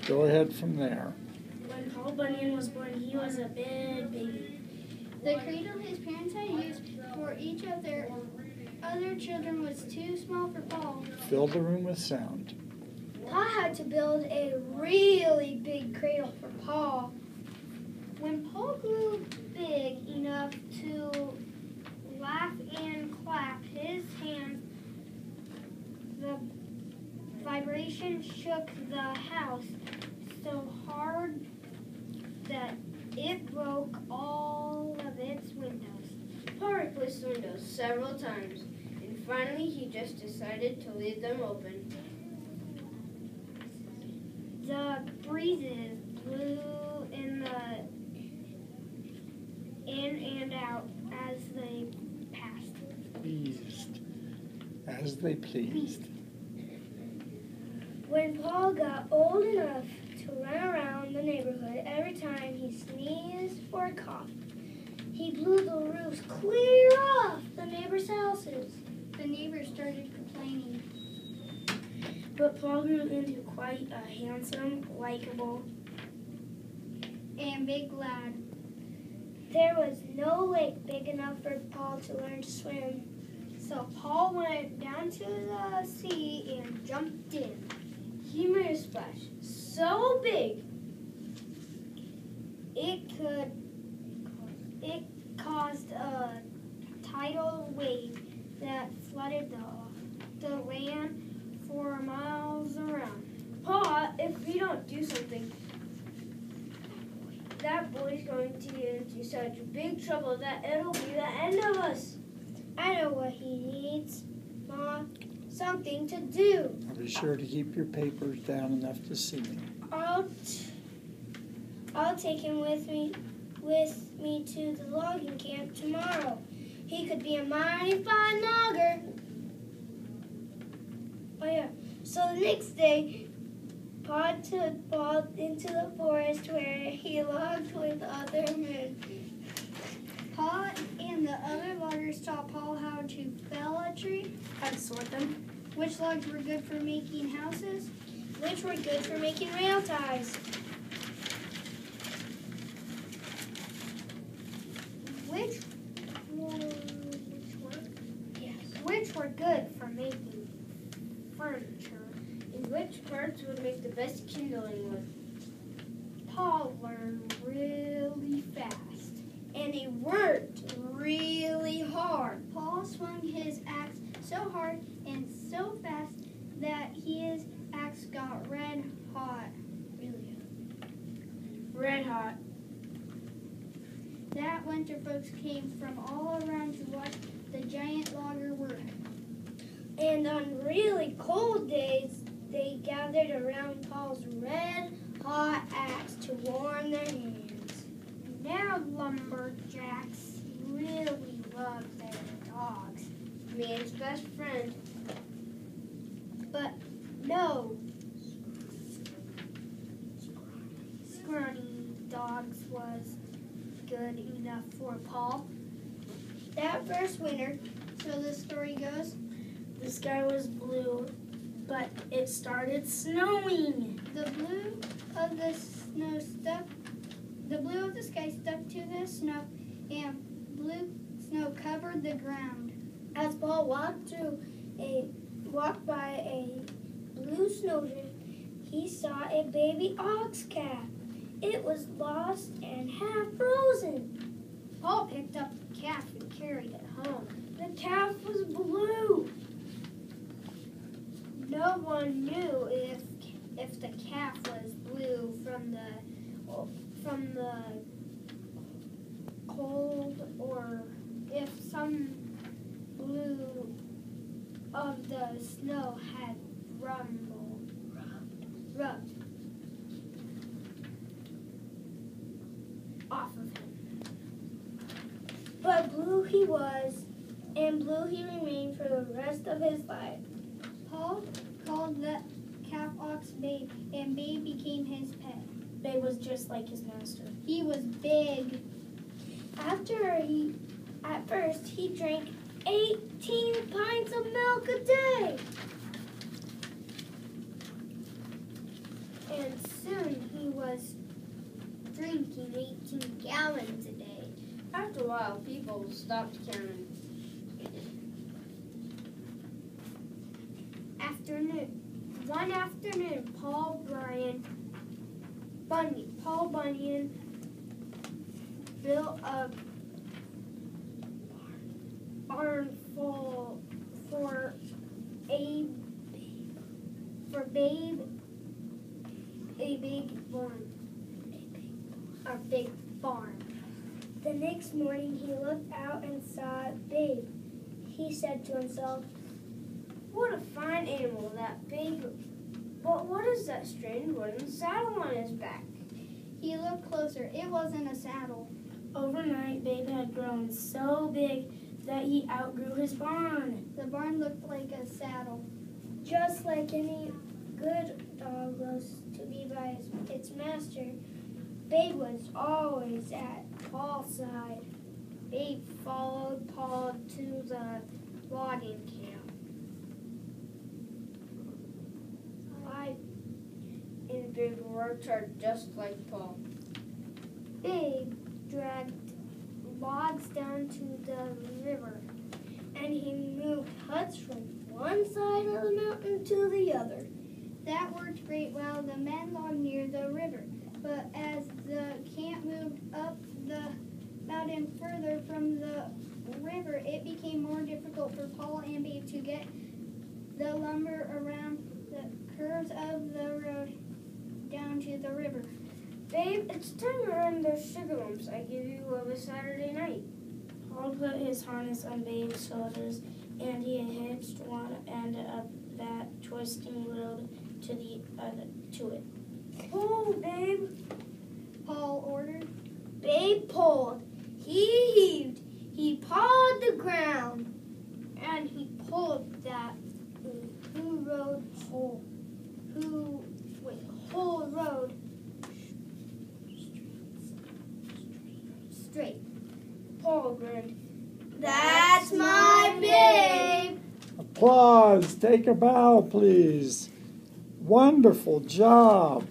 Go ahead from there. When Paul Bunyan was born, he was a big baby. The cradle his parents had used for each of their other children was too small for Paul. Fill the room with sound. Pa had to build a really big cradle for Paul. When Paul grew big enough to laugh and clap his hands, the vibration shook the house so hard that it broke all of its windows. Paul replaced the windows several times, and finally he just decided to leave them open. The breezes blew in and out as they passed. Pleased. As they pleased. When Paul got old enough to run around the neighborhood every time he sneezed or coughed, he blew the roofs clear off the neighbors' houses. The neighbors started complaining. But Paul grew into quite a handsome, likable, And big lad. There was no lake big enough for Paul to learn to swim. So Paul went down to the sea and jumped in. He made a splash so big It caused a tidal wave that flooded the land for miles around. Paul, if we don't do something, that boy's going to get into such big trouble that it'll be the end of us. I know what he needs, Mom. Something to do. I'll be sure to keep your papers down enough to see me. I'll take him with me to the logging camp tomorrow. He could be a mighty fine logger. Oh yeah. So the next day, Paul took Paul into the forest where he logged with other men. Paul and the other loggers taught Paul how to fell a tree, how to sort them, which logs were good for making houses, which were good for making rail ties, which were good for making furniture, and which parts would make the best kindling wood. Paul learned really fast. and he worked really hard. Paul swung his axe so hard and so fast that his axe got red hot. Really red hot. That winter, folks came from all around to watch the giant logger work. And on really cold days, they gathered around Paul's red-hot axe to warm their hands. Now lumberjacks really love their dogs. Man's best friend. But no scrawny dogs was good enough for Paul. That first winter, So the story goes, The sky was blue, but it started snowing. the blue of the sky stuck to the snow, and blue snow covered the ground. as Paul walked by a blue snowdrift, he saw a baby ox calf. It was lost and half frozen. Paul picked up the calf and carried it home. The calf was blue. No one knew if the calf was blue from the cold or if some blue of the snow had rubbed off of him. But blue he was, and blue he remained for the rest of his life. Paul called the calf ox Babe, and Babe became his pet. Babe was just like his master. He was big. At first he drank 18 pints of milk a day. And Soon he was drinking 18 gallons a day. After a while, people stopped counting. One afternoon, Paul Bunyan built a barn full for Babe a big barn. The next morning, he looked out and saw Babe. He said to himself, What a fine animal, that big. But what is that strange wooden saddle on his back? He looked closer. It wasn't a saddle. Overnight, Babe had grown so big that he outgrew his barn. The barn looked like a saddle. Just like any good dog loves to be by its master, Babe was always at Paul's side. Babe followed Paul to the logging camp. And Babe worked hard just like Paul. Babe dragged logs down to the river. And he moved huts from one side of the mountain to the other. That worked great while the men logged near the river. But as the camp moved up the mountain further from the river, it became more difficult for Paul and Babe to get the lumber around the curves of the road down to the river. Babe, it's time to run those sugar lumps I give you of a Saturday night. Paul put his harness on Babe's shoulders, and he hitched one end of that twisting road to it. Pull, Babe. Paul ordered. Babe pulled. He heaved. He pawed the ground. And he pulled that whole road straight. Paul grinned. That's my babe. Applause. Take a bow, please. Wonderful job.